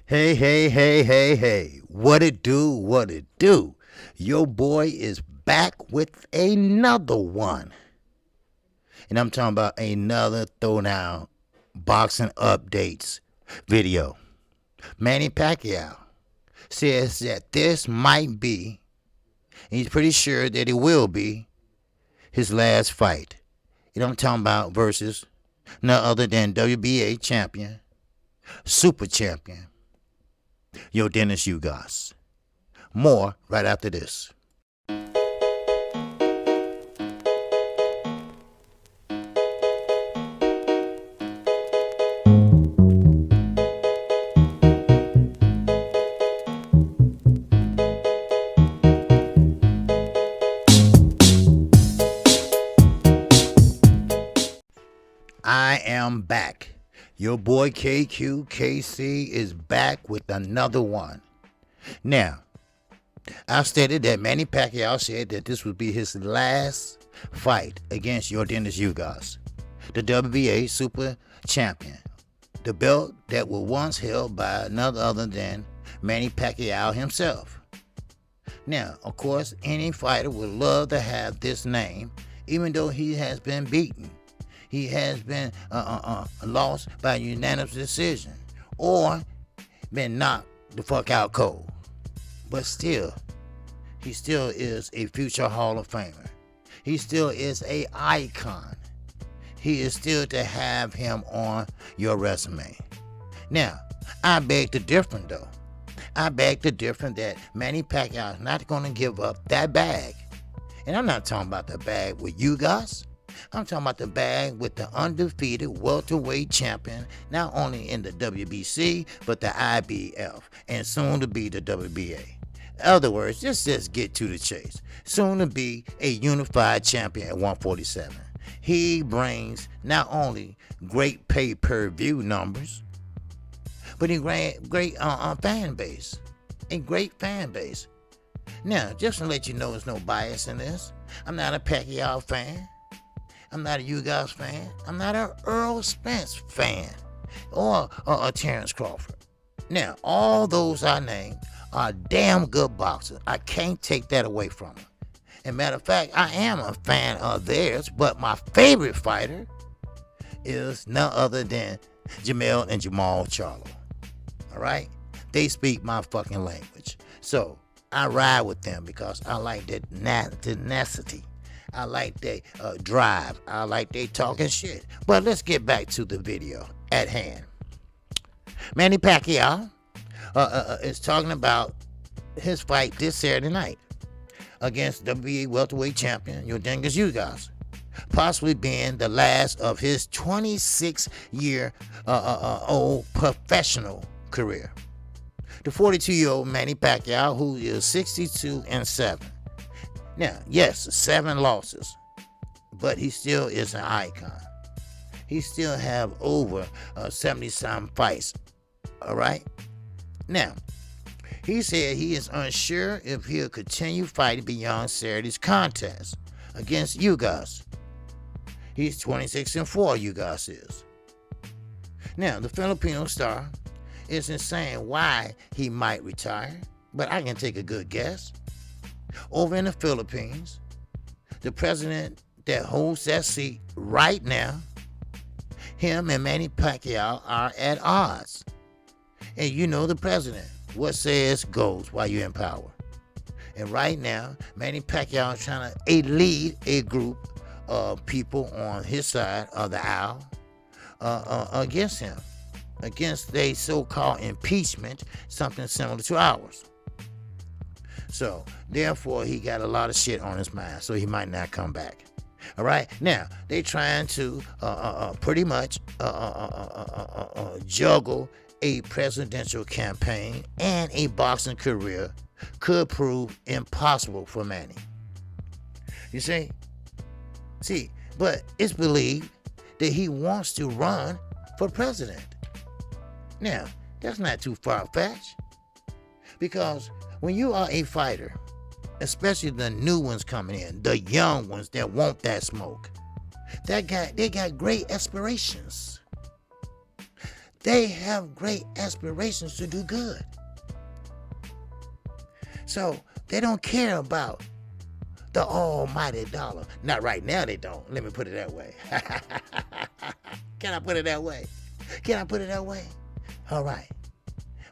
Hey, hey, hey, hey, hey. What it do? What it do? Your boy is back with another one. And I'm talking about another throwdown boxing updates video. Manny Pacquiao says that this might be, and he's pretty sure that it will be, his last fight. And I'm talking about versus none other than WBA champion, super champion, Dennis Ugas. More right after this. I am back. Your boy KQKC is back with another one. Now, I stated that Manny Pacquiao said that this would be his last fight against Dennis Ugas, the WBA Super Champion, the belt that was once held by none other than Manny Pacquiao himself. Now, of course, any fighter would love to have this name, even though he has been beaten. He has been lost by unanimous decision or been knocked the fuck out cold. But still, he still is a future Hall of Famer. He still is an icon. He is still to have him on your resume. Now, I beg to differ though. I beg to differ that Manny Pacquiao is not going to give up that bag. And I'm not talking about the bag with you guys. I'm talking about the bag with the undefeated welterweight champion, not only in the WBC, but the IBF, and soon to be the WBA. In other words, just get to the chase. Soon to be a unified champion at 147. He brings not only great pay-per-view numbers, but a great fan base. A great fan base. Now, just to let you know there's no bias in this, I'm not a Pacquiao fan. I'm not a Ugas fan. I'm not an Earl Spence fan or a Terrence Crawford. Now, all those I named are damn good boxers. I can't take that away from them. And matter of fact, I am a fan of theirs, but my favorite fighter is none other than Jamel and Jamal Charlo. All right? They speak my fucking language. So I ride with them because I like that tenacity. I like they drive. I like they talking shit. But let's get back to the video at hand. Manny Pacquiao is talking about his fight this Saturday night against WBA welterweight champion Dennis Ugas, possibly being the last of his 26-year-old professional career. The 42-year-old Manny Pacquiao, who is 62-7. Now, yes, 7 losses, but he still is an icon. He still have over 70-some fights, all right? Now, he said he is unsure if he'll continue fighting beyond Saturday's contest against Ugas. He's 26-4, Ugas is. Now, the Filipino star isn't saying why he might retire, but I can take a good guess. Over in the Philippines, the president that holds that seat right now, him and Manny Pacquiao are at odds. And you know the president, what says goes while you're in power. And right now, Manny Pacquiao is trying to lead a group of people on his side of the aisle against him, against their so-called impeachment, something similar to ours. So, therefore, he got a lot of shit on his mind, so he might not come back. All right? Now, they trying to pretty much juggle a presidential campaign and a boxing career could prove impossible for Manny. You see? But it's believed that he wants to run for president. Now, that's not too far-fetched, because when you are a fighter, especially the new ones coming in, the young ones that want that smoke, they got great aspirations. They have great aspirations to do good. So they don't care about the almighty dollar. Not right now they don't. Let me put it that way. Can I put it that way? Can I put it that way? All right.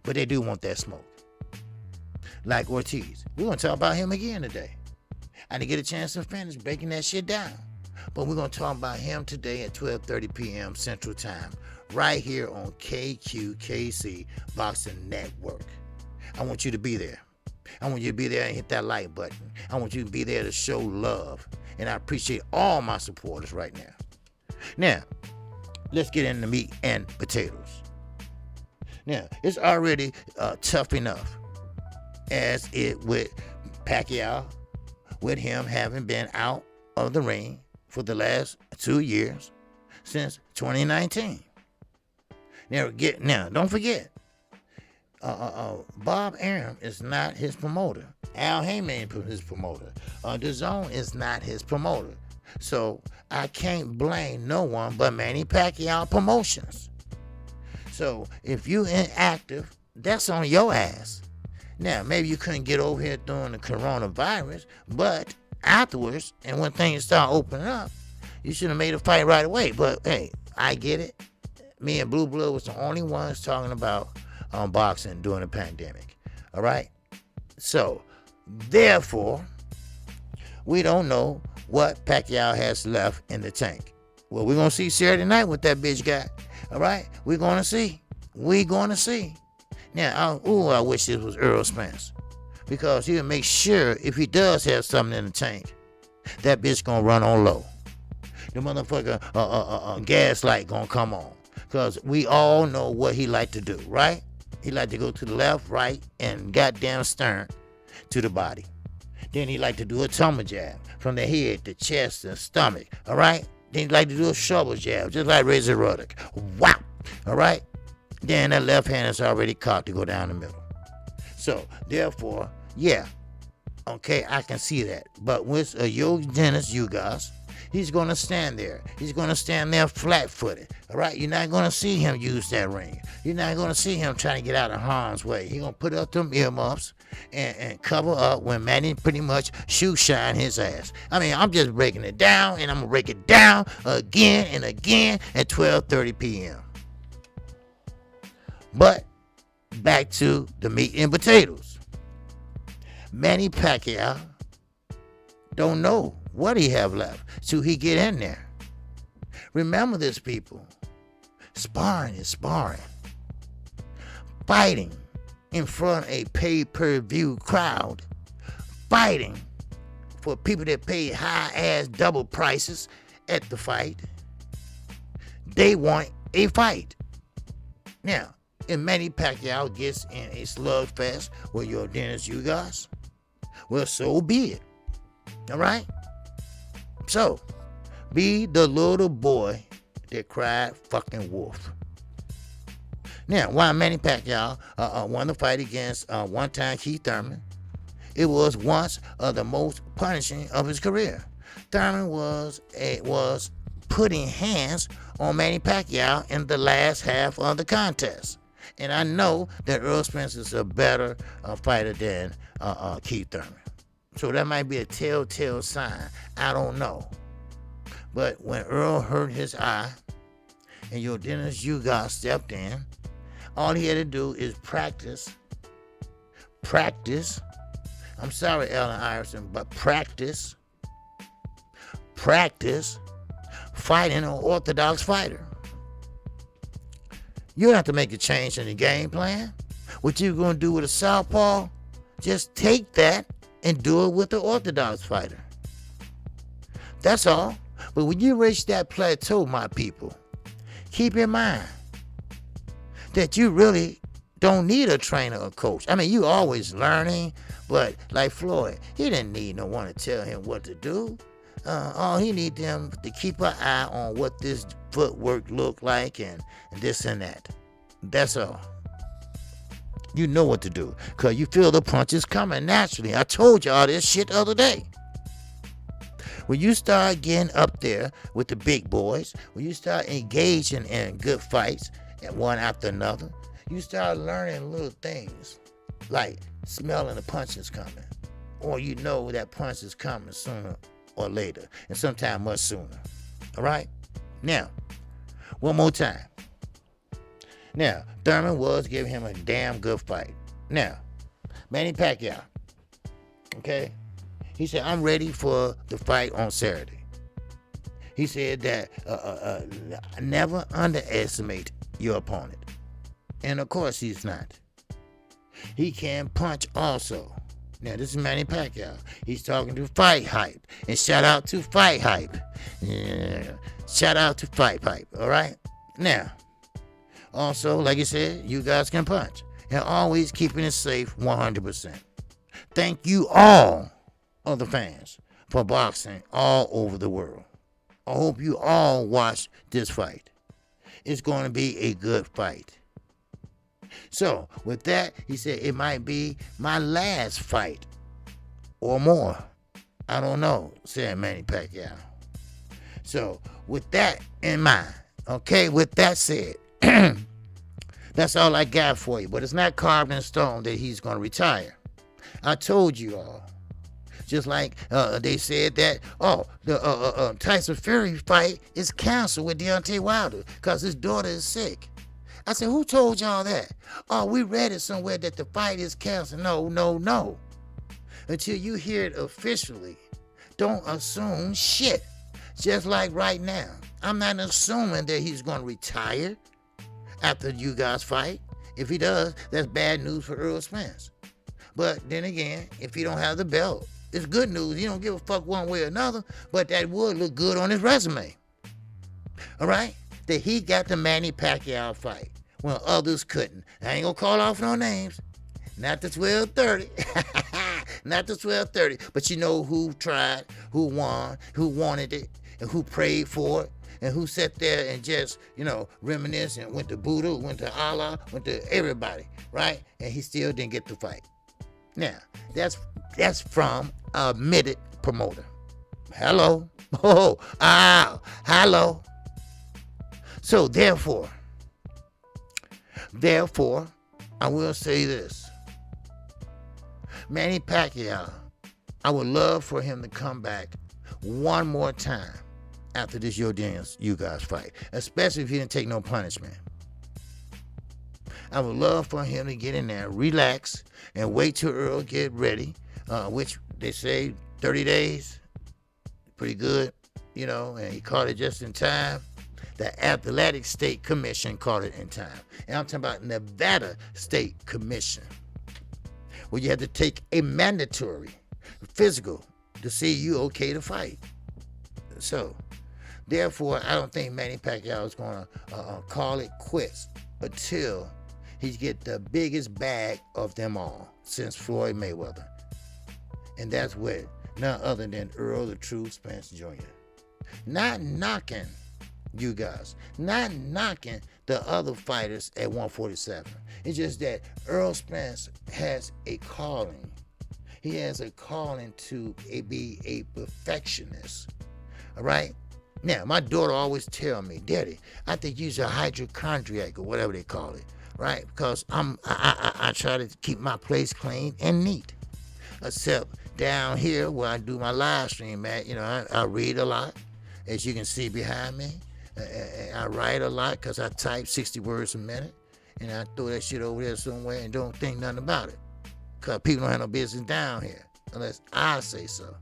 But they do want that smoke. Like Ortiz. We're going to talk about him again today. I didn't get a chance to finish breaking that shit down. But we're going to talk about him today at 12:30 p.m. Central Time. Right here on KQKC Boxing Network. I want you to be there. I want you to be there and hit that like button. I want you to be there to show love. And I appreciate all my supporters right now. Now, let's get into meat and potatoes. Now, it's already tough enough as it with Pacquiao, with him having been out of the ring for the last 2 years since 2019. Now, don't forget, Bob Arum is not his promoter. Al Heyman is his promoter. DAZN is not his promoter. So I can't blame no one but Manny Pacquiao Promotions. So if you inactive, that's on your ass. Now, maybe you couldn't get over here during the coronavirus, but afterwards, and when things start opening up, you should have made a fight right away. But hey, I get it. Me and Blue Blood was the only ones talking about boxing during the pandemic. All right? So, therefore, we don't know what Pacquiao has left in the tank. Well, we're going to see Saturday night what that bitch got. All right? We're going to see. We're going to see. Now, I wish this was Earl Spence. Because he'll make sure if he does have something in the tank, that bitch going to run on low. The motherfucker gaslight going to come on. Because we all know what he like to do, right? He like to go to the left, right, and goddamn stern to the body. Then he like to do a tumble jab from the head to chest and stomach, all right? Then he like to do a shovel jab, just like Razor Ruddock. Wow, all right? Then that left hand is already caught to go down the middle. So, therefore, yeah, okay, I can see that. But with Dennis Ugas, he's going to stand there. He's going to stand there flat-footed, all right? You're not going to see him use that ring. You're not going to see him trying to get out of harm's way. He's going to put up them earmuffs and cover up when Manny pretty much shoe shine his ass. I mean, I'm just breaking it down, and I'm going to break it down again and again at 12:30 p.m. But back to the meat and potatoes. Manny Pacquiao don't know what he have left till he get in there. Remember this, people. Sparring is sparring. Fighting in front of a pay-per-view crowd. Fighting for people that pay high-ass double prices at the fight. They want a fight. Now, if Manny Pacquiao gets in a slugfest with your Dennis Ugas, well, so be it. All right? So, be the little boy that cried fucking wolf. Now, while Manny Pacquiao won the fight against one-time Keith Thurman, it was once the most punishing of his career. Thurman was putting hands on Manny Pacquiao in the last half of the contest. And I know that Earl Spence is a better fighter than Keith Thurman. So that might be a telltale sign. I don't know. But when Earl hurt his eye and your Dennis Ugas stepped in, all he had to do is practice. I'm sorry, Allen Iverson, but practice fighting an orthodox fighter. You don't have to make a change in the game plan. What you're going to do with a southpaw, just take that and do it with the orthodox fighter. That's all. But when you reach that plateau, my people, keep in mind that you really don't need a trainer or coach. I mean, you always learning, but like Floyd, he didn't need no one to tell him what to do. All he need them to keep an eye on what this footwork look like and this and that. That's all. You know what to do because you feel the punches coming naturally. I told y'all this shit the other day. When you start getting up there with the big boys, when you start engaging in good fights one after another, you start learning little things like smelling the punch is coming, or you know that punch is coming sooner or later, and sometimes much sooner. All right? Now, one more time. Now, Thurman was giving him a damn good fight. Now, Manny Pacquiao, okay? He said, I'm ready for the fight on Saturday. He said that never underestimate your opponent. And of course he's not. He can punch also. Now this is Manny Pacquiao. He's talking to Fight Hype. And shout out to Fight Hype. Yeah. Shout out to Fight Hype. All right? Now, also, like I said, you guys can punch. And always keeping it safe 100%. Thank you all of the fans for boxing all over the world. I hope you all watch this fight. It's going to be a good fight. So, with that, he said it might be my last fight or more. I don't know, said Manny Pacquiao. So, with that in mind, okay, with that said, that's all I got for you. But it's not carved in stone that he's going to retire. I told you all. Just like they said that, the Tyson Fury fight is canceled with Deontay Wilder because his daughter is sick. I said, who told y'all that? Oh, we read it somewhere that the fight is canceled. No. Until you hear it officially, don't assume shit. Just like right now, I'm not assuming that he's going to retire after you guys fight. If he does, that's bad news for Errol Spence. But then again, if he don't have the belt, it's good news. He don't give a fuck one way or another, but that would look good on his resume. All right? That he got the Manny Pacquiao fight when others couldn't. I ain't gonna call off no names. Not the 1230. Not the 1230. But you know who tried, who won, who wanted it, and who prayed for it, and who sat there and just, reminisce and went to Buddha, went to Allah, went to everybody, right? And he still didn't get the fight. Now, that's from a admitted promoter. Hello. Hello. So therefore, I will say this. Manny Pacquiao, I would love for him to come back one more time after this you guys fight, especially if he didn't take no punishment. I would love for him to get in there, relax, and wait till Earl get ready, which they say 30 days, pretty good, and he caught it just in time. The Athletic State Commission caught it in time. And I'm talking about Nevada State Commission, where you had to take a mandatory physical to see you okay to fight. So, therefore, I don't think Manny Pacquiao is going to call it quits until he get the biggest bag of them all since Floyd Mayweather. And that's with none other than Earl the True Spence Jr. Not knocking you guys, not knocking the other fighters at 147. It's just that Earl Spence has a calling. He has a calling to be a perfectionist. All right? Now, my daughter always tell me, Daddy, I think you're a hypochondriac or whatever they call it, right? Because I try to keep my place clean and neat. Except down here where I do my live stream at, I read a lot, as you can see behind me. I write a lot because I type 60 words a minute, and I throw that shit over there somewhere and don't think nothing about it. Because people don't have no business down here unless I say so.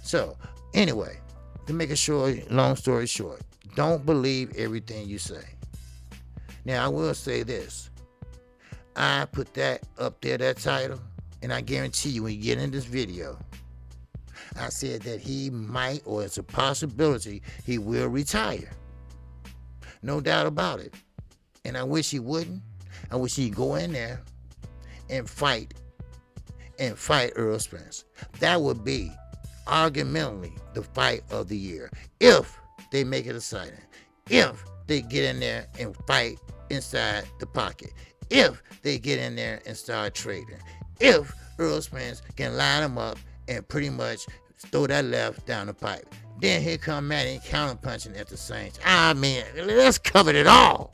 So, anyway, to make a long story short, don't believe everything you say. Now, I will say this. I put that up there, that title, and I guarantee you when you get in this video, I said that he might, or it's a possibility, he will retire. No doubt about it. And I wish he wouldn't. I wish he'd go in there and fight Earl Spence. That would be argumentally the fight of the year. If they make it exciting. If they get in there and fight inside the pocket. If they get in there and start trading. If Earl Spence can line them up and pretty much throw that left down the pipe. Then here come Manny counterpunching at the same time. I mean, let's cover it all.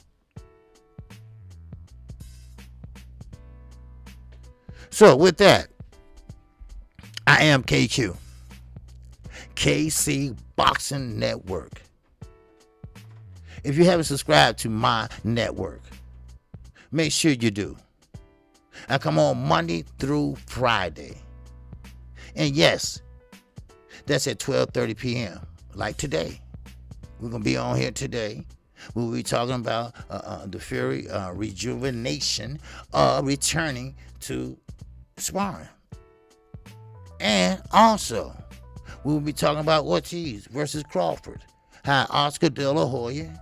So with that, I am KC Boxing Network. If you haven't subscribed to my network, make sure you do. I come on Monday through Friday. And yes, that's at 12:30 p.m. like today. We're going to be on here today. We'll be talking about the Fury rejuvenation returning to sparring. And also, we'll be talking about Ortiz versus Crawford. How Oscar De La Hoya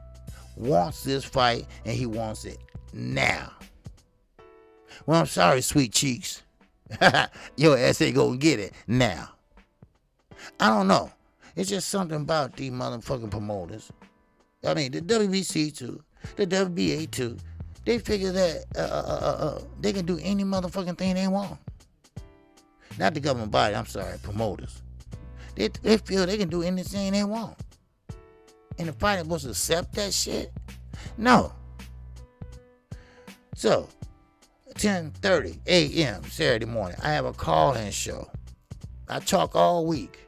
wants this fight, and he wants it now. Well, I'm sorry, sweet cheeks. Your ass ain't gonna get it now. I don't know. It's just something about these motherfucking promoters. I mean, the WBC too, the WBA too. They figure that they can do any motherfucking thing they want. Not the government body, I'm sorry, promoters. They feel they can do anything they want. And the fighter supposed to accept that shit? No. So, 10:30 a.m. Saturday morning, I have a call-in show. I talk all week.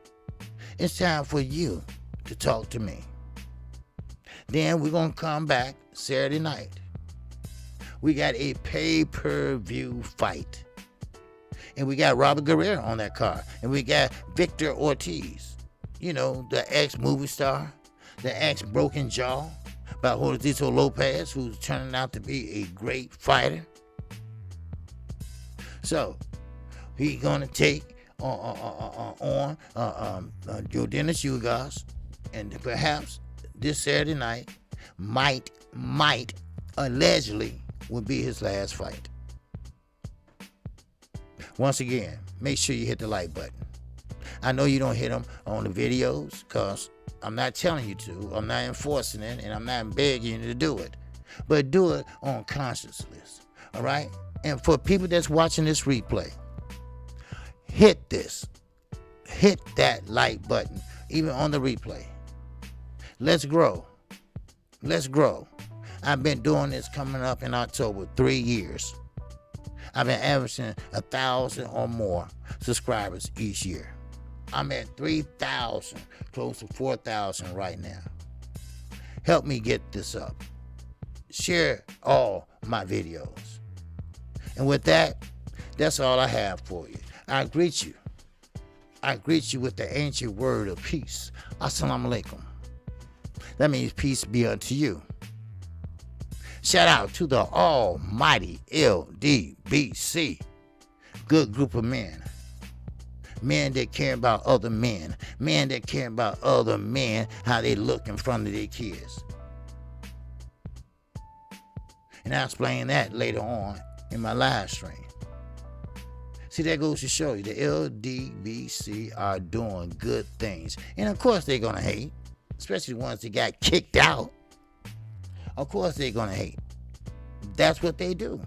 It's time for you to talk to me. Then we're going to come back Saturday night. We got a pay-per-view fight. And we got Robert Guerrero on that card. And we got Victor Ortiz. You know, the ex-movie star, the ex-broken jaw by Jordito Lopez, who's turning out to be a great fighter. So, he's going to take on Dennis Ugas, and perhaps this Saturday night might allegedly will be his last fight. Once again, make sure you hit the like button. I know you don't hit them on the videos because I'm not telling you to. I'm not enforcing it, and I'm not begging you to do it. But do it on conscience list, all right? And for people that's watching this replay, hit that like button, even on the replay. Let's grow. I've been doing this coming up in October, 3 years. I've been averaging 1,000 or more subscribers each year. I'm at 3,000, close to 4,000 right now. Help me get this up. Share all my videos. And with that, that's all I have for you. I greet you with the ancient word of peace. Assalamu alaikum. That means peace be unto you. Shout out to the almighty LDBC. Good group of men. Men that care about other men. Men that care about other men, how they look in front of their kids. And I'll explain that later on in my live stream. See, that goes to show you the LDBC are doing good things. And of course they're going to hate, especially the ones that got kicked out. Of course they're going to hate. That's what they do.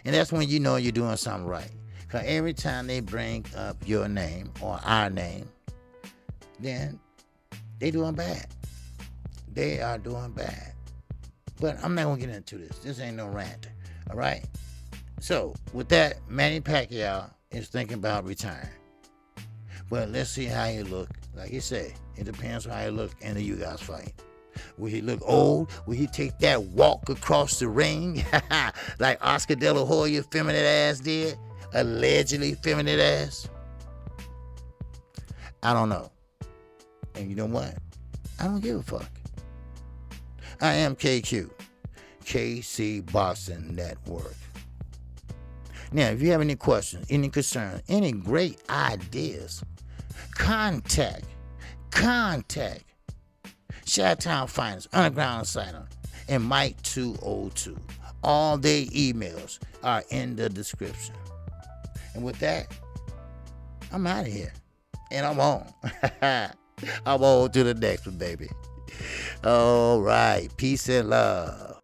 And that's when you know you're doing something right. Because every time they bring up your name or our name, then they're doing bad. They are doing bad. But I'm not going to get into this. This ain't no rant. All right? So, with that, Manny Pacquiao is thinking about retiring. But let's see how he look. Like you say, it depends on how he look in the Ugas fight. Will he look old? Will he take that walk across the ring like Oscar De La Hoya feminine ass did? Allegedly feminine ass? I don't know. And you know what? I don't give a fuck. I am KC Boxing Network. Now, if you have any questions, any concerns, any great ideas, contact Chi-Town Finance, Underground Insider, and Mike 202. All their emails are in the description. And with that, I'm out of here. And I'm on. I'm on to the next one, baby. All right. Peace and love.